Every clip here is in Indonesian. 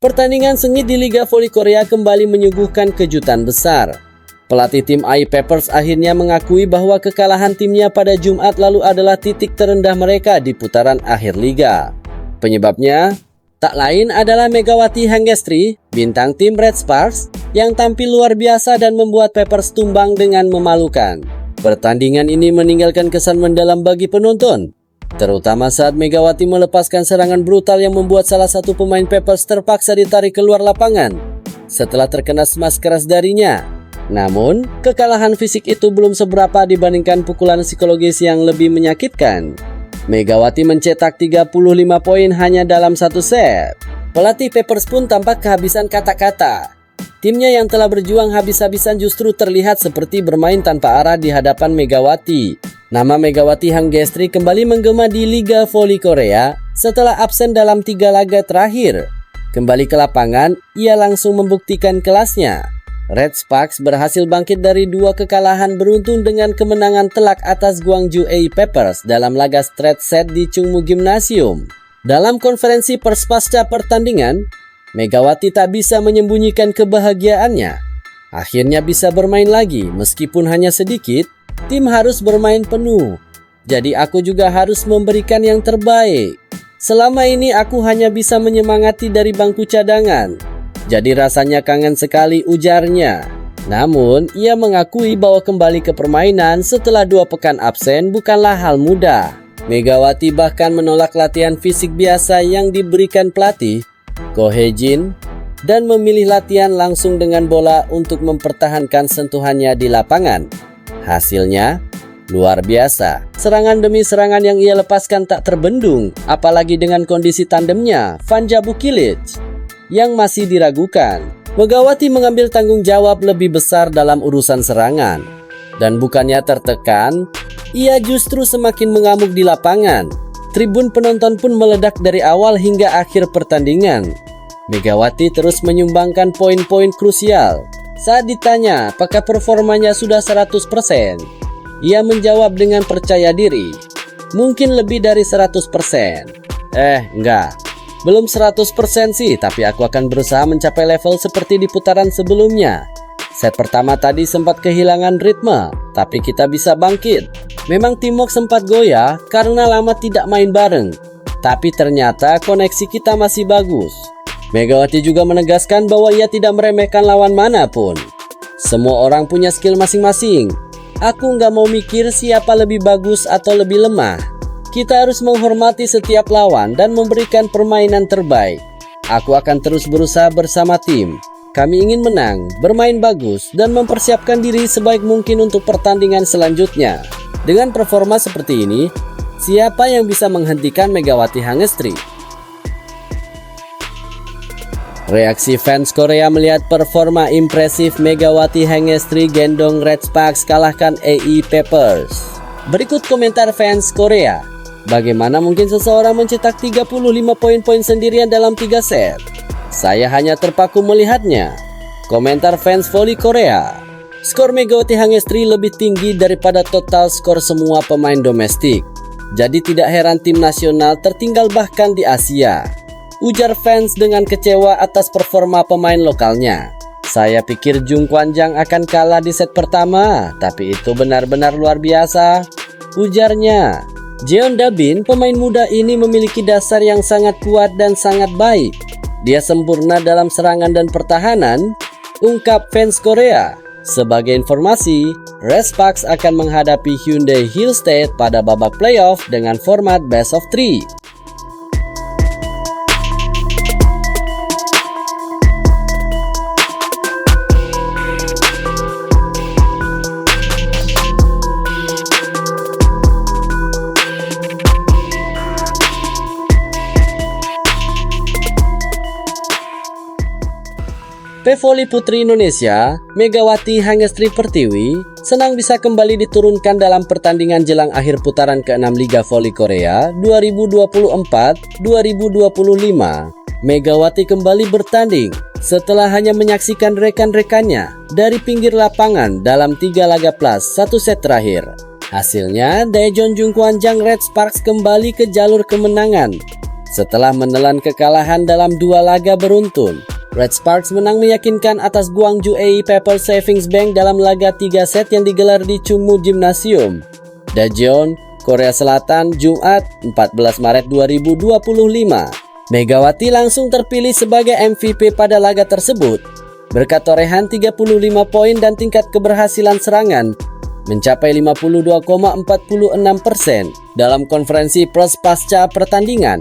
Pertandingan sengit di Liga Voli Korea kembali menyuguhkan kejutan besar. Pelatih tim AI Peppers akhirnya mengakui bahwa kekalahan timnya pada Jumat lalu adalah titik terendah mereka di putaran akhir liga. Penyebabnya tak lain adalah Megawati Hangestri, bintang tim Red Sparks, yang tampil luar biasa dan membuat Peppers tumbang dengan memalukan. Pertandingan ini meninggalkan kesan mendalam bagi penonton, terutama saat Megawati melepaskan serangan brutal yang membuat salah satu pemain Peppers terpaksa ditarik keluar lapangan setelah terkena smash keras darinya. Namun, kekalahan fisik itu belum seberapa dibandingkan pukulan psikologis yang lebih menyakitkan. Megawati mencetak 35 poin hanya dalam satu set. Pelatih Peppers pun tampak kehabisan kata-kata. Timnya yang telah berjuang habis-habisan justru terlihat seperti bermain tanpa arah di hadapan Megawati. Nama Megawati Hangestri kembali menggema di Liga Voli Korea setelah absen dalam 3 laga terakhir. Kembali ke lapangan, ia langsung membuktikan kelasnya. Red Sparks berhasil bangkit dari 2 kekalahan beruntun dengan kemenangan telak atas Gwangju AI Peppers dalam laga straight set di Chungmu Gymnasium. Dalam konferensi pers pasca pertandingan, Megawati tak bisa menyembunyikan kebahagiaannya. Akhirnya bisa bermain lagi meskipun hanya sedikit, tim harus bermain penuh. Jadi aku juga harus memberikan yang terbaik. Selama ini aku hanya bisa menyemangati dari bangku cadangan. Jadi rasanya kangen sekali, ujarnya. Namun, ia mengakui bahwa kembali ke permainan setelah 2 pekan absen bukanlah hal mudah. Megawati bahkan menolak latihan fisik biasa yang diberikan pelatih Ko Hye-jin dan memilih latihan langsung dengan bola untuk mempertahankan sentuhannya di lapangan. Hasilnya luar biasa. Serangan demi serangan yang ia lepaskan tak terbendung, apalagi dengan kondisi tandemnya Vanja Bukilic yang masih diragukan. Megawati mengambil tanggung jawab lebih besar dalam urusan serangan. Dan bukannya tertekan, ia justru semakin mengamuk di lapangan. Tribun penonton pun meledak dari awal hingga akhir pertandingan. Megawati terus menyumbangkan poin-poin krusial. Saat ditanya apakah performanya sudah 100%, ia menjawab dengan percaya diri. Mungkin lebih dari 100%. Enggak. Belum 100% sih, tapi aku akan berusaha mencapai level seperti di putaran sebelumnya. Set pertama tadi sempat kehilangan ritme, tapi kita bisa bangkit. Memang teamwork sempat goyah karena lama tidak main bareng, tapi ternyata koneksi kita masih bagus. Megawati juga menegaskan bahwa ia tidak meremehkan lawan manapun. Semua orang punya skill masing-masing. Aku nggak mau mikir siapa lebih bagus atau lebih lemah. Kita harus menghormati setiap lawan dan memberikan permainan terbaik. Aku akan terus berusaha bersama tim. Kami ingin menang, bermain bagus, dan mempersiapkan diri sebaik mungkin untuk pertandingan selanjutnya. Dengan performa seperti ini, siapa yang bisa menghentikan Megawati Hangestri? Reaksi fans Korea melihat performa impresif Megawati Hangestri gendong Red Sparks kalahkan AI Peppers. Berikut komentar fans Korea. Bagaimana mungkin seseorang mencetak 35 poin-poin sendirian dalam 3 set? Saya hanya terpaku melihatnya. Komentar fans voli Korea. Skor Megawati Hangestri lebih tinggi daripada total skor semua pemain domestik. Jadi tidak heran tim nasional tertinggal bahkan di Asia. Ujar fans dengan kecewa atas performa pemain lokalnya. Saya pikir Jung Kwanjang akan kalah di set pertama, tapi itu benar-benar luar biasa, ujarnya. Jeon Dabin, pemain muda ini memiliki dasar yang sangat kuat dan sangat baik. Dia sempurna dalam serangan dan pertahanan, ungkap fans Korea. Sebagai informasi, Red Sparks akan menghadapi Hyundai Hill State pada babak playoff dengan format best of 3. Pevoli Putri Indonesia, Megawati Hangestri Pertiwi, senang bisa kembali diturunkan dalam pertandingan jelang akhir putaran ke-6 Liga Voli Korea 2024-2025. Megawati kembali bertanding setelah hanya menyaksikan rekan-rekannya dari pinggir lapangan dalam 3 laga plus 1 set terakhir. Hasilnya, Daejeon Jung Kwanjang Red Sparks kembali ke jalur kemenangan Setelah menelan kekalahan dalam 2 laga beruntun, Red Sparks menang meyakinkan atas Gwangju AE Pepper Savings Bank dalam laga 3 set yang digelar di Chungmu Gymnasium, Daejeon, Korea Selatan, Jumat 14 Maret 2025. Megawati langsung terpilih sebagai MVP pada laga tersebut berkat torehan 35 poin dan tingkat keberhasilan serangan mencapai 52,46%. Dalam konferensi pers pasca pertandingan,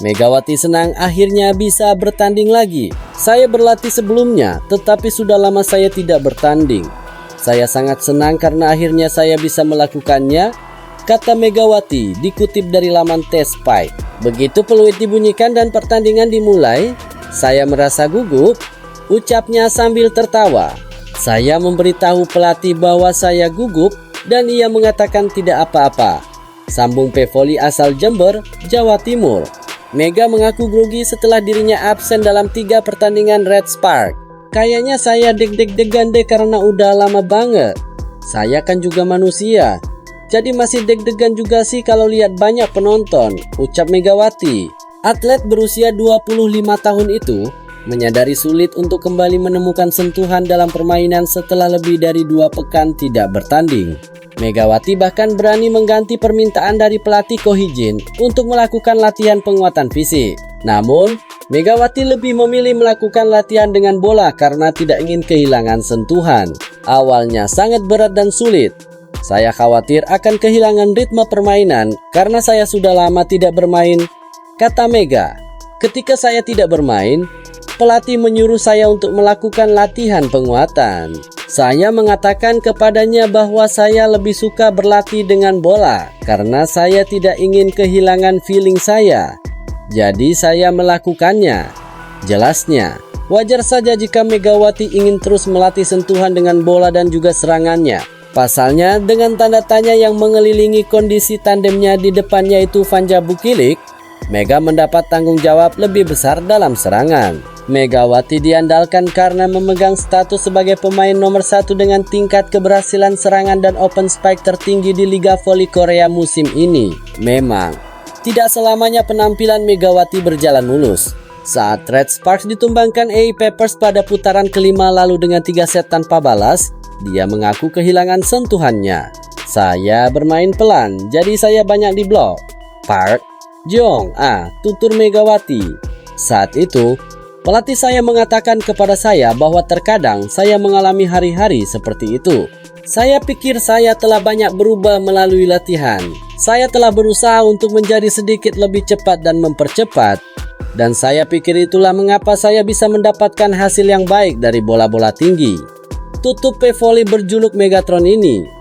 Megawati senang akhirnya bisa bertanding lagi. Saya berlatih sebelumnya, tetapi sudah lama saya tidak bertanding. Saya sangat senang karena akhirnya saya bisa melakukannya, kata Megawati dikutip dari laman T-Spike. Begitu peluit dibunyikan dan pertandingan dimulai, saya merasa gugup, ucapnya sambil tertawa. Saya memberitahu pelatih bahwa saya gugup dan ia mengatakan tidak apa-apa. Sambung pevoli asal Jember, Jawa Timur. Mega mengaku grogi setelah dirinya absen dalam 3 pertandingan Red Spark. Kayaknya saya deg-degan deh karena udah lama banget. Saya kan juga manusia, jadi masih deg-degan juga sih kalau lihat banyak penonton, ucap Megawati. Atlet berusia 25 tahun itu menyadari sulit untuk kembali menemukan sentuhan dalam permainan setelah lebih dari 2 pekan tidak bertanding. Megawati bahkan berani mengganti permintaan dari pelatih Ko Hee-jin untuk melakukan latihan penguatan fisik. Namun, Megawati lebih memilih melakukan latihan dengan bola karena tidak ingin kehilangan sentuhan. Awalnya sangat berat dan sulit. Saya khawatir akan kehilangan ritme permainan karena saya sudah lama tidak bermain, kata Mega. Ketika saya tidak bermain, pelatih menyuruh saya untuk melakukan latihan penguatan. Saya mengatakan kepadanya bahwa saya lebih suka berlatih dengan bola karena saya tidak ingin kehilangan feeling saya. Jadi saya melakukannya, jelasnya. Wajar saja jika Megawati ingin terus melatih sentuhan dengan bola dan juga serangannya. Pasalnya, dengan tanda tanya yang mengelilingi kondisi tandemnya di depannya itu Vanja Bukilik, Mega mendapat tanggung jawab lebih besar dalam serangan. Megawati diandalkan karena memegang status sebagai pemain nomor 1 dengan tingkat keberhasilan serangan dan open spike tertinggi di Liga Voli Korea musim ini. Memang, tidak selamanya penampilan Megawati berjalan mulus. Saat Red Sparks ditumbangkan AE Peppers pada putaran kelima lalu dengan 3 set tanpa balas, dia mengaku kehilangan sentuhannya. Saya bermain pelan, jadi saya banyak diblok. Park Jong, tutur Megawati. Saat itu, pelatih saya mengatakan kepada saya bahwa terkadang saya mengalami hari-hari seperti itu. Saya pikir saya telah banyak berubah melalui latihan. Saya telah berusaha untuk menjadi sedikit lebih cepat dan mempercepat. Dan saya pikir itulah mengapa saya bisa mendapatkan hasil yang baik dari bola-bola tinggi. Tutup pevoli berjuluk Megatron ini